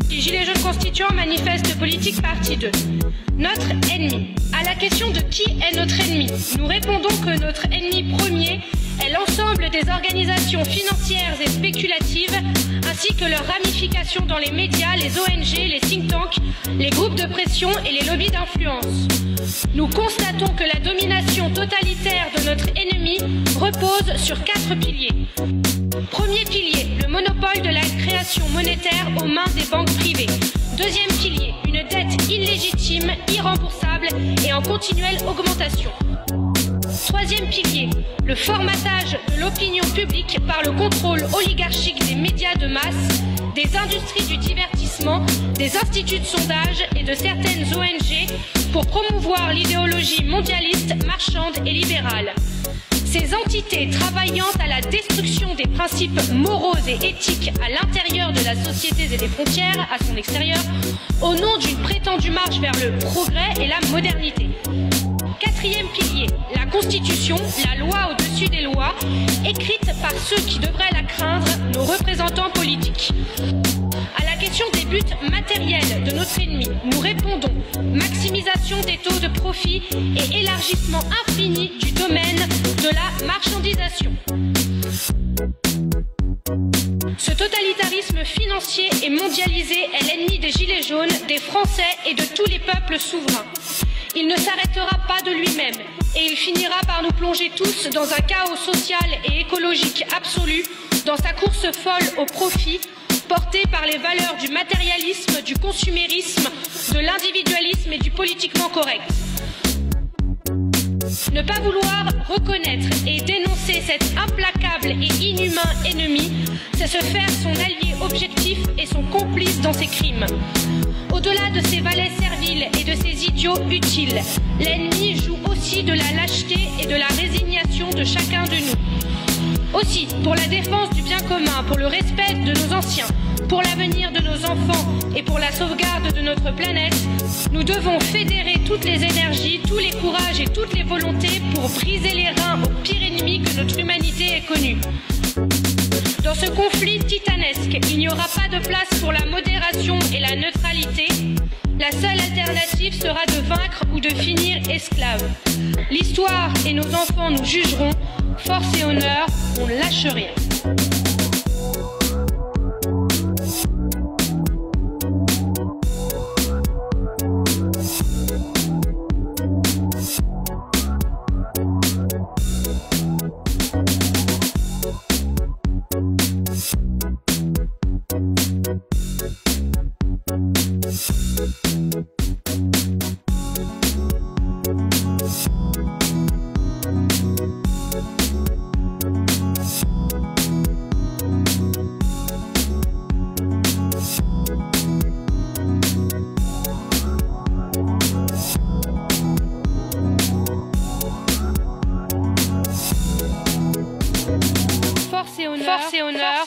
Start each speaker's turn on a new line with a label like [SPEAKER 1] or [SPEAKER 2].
[SPEAKER 1] Les Gilets jaunes constituants manifeste politique partie 2. Notre ennemi. À la question de qui est notre ennemi, nous répondons que notre ennemi premier est l'ensemble des organisations financières et spéculatives, ainsi que leurs ramifications dans les médias, les ONG, les think tanks, les groupes de pression et les lobbies d'influence. Nous constatons que la domination totalitaire de notre ennemi repose sur 4 piliers. Premier pilier, le monopole de la création monétaire aux mains des banques privées. Deuxième pilier, une dette illégitime, irremboursable et en continuelle augmentation. Troisième pilier, le formatage de l'opinion publique par le contrôle oligarchique des médias de masse, des industries du divertissement, des instituts de sondage et de certaines ONG pour promouvoir l'idéologie mondialiste, marchande et libérale. Ces entités travaillant à la destruction des principes moraux et éthiques à l'intérieur de la société et des frontières à son extérieur, au nom d'une prétendue marche vers le progrès et la modernité. Quatrième pilier, la Constitution, la loi au-dessus des lois, écrite par ceux qui devraient la craindre, nos représentants politiques. À la question des buts matériels de notre ennemi, nous répondons maximisation des taux de profit et élargissement infini du domaine de la marchandisation. Ce totalitarisme financier et mondialisé est l'ennemi des Gilets jaunes, des Français et de tous les peuples souverains. Il ne s'arrêtera pas de lui-même et il finira par nous plonger tous dans un chaos social et écologique absolu, dans sa course folle au profit, portée par les valeurs du matérialisme, du consumérisme, de l'individualisme et du politiquement correct. Ne pas vouloir reconnaître et dénoncer cet implacable et inhumain ennemi, c'est se faire son allié objectif et son complice dans ses crimes. Au-delà de ces valets serviles et de ces idiots utiles, l'ennemi joue aussi de la lâcheté et de la résignation de chacun de nous. Aussi, pour la défense du bien commun, pour le respect de nos anciens, pour l'avenir de nos enfants et pour la sauvegarde de notre planète, nous devons fédérer toutes les énergies, tous les courages et toutes les volontés pour briser les reins au pire ennemi que notre humanité ait connu. Dans ce conflit titanesque, il n'y aura pas de place pour la modération et la neutralité. La seule alternative sera de vaincre ou de finir esclaves. L'histoire et nos enfants nous jugeront. Force et honneur, on ne lâche rien. Force et honneur.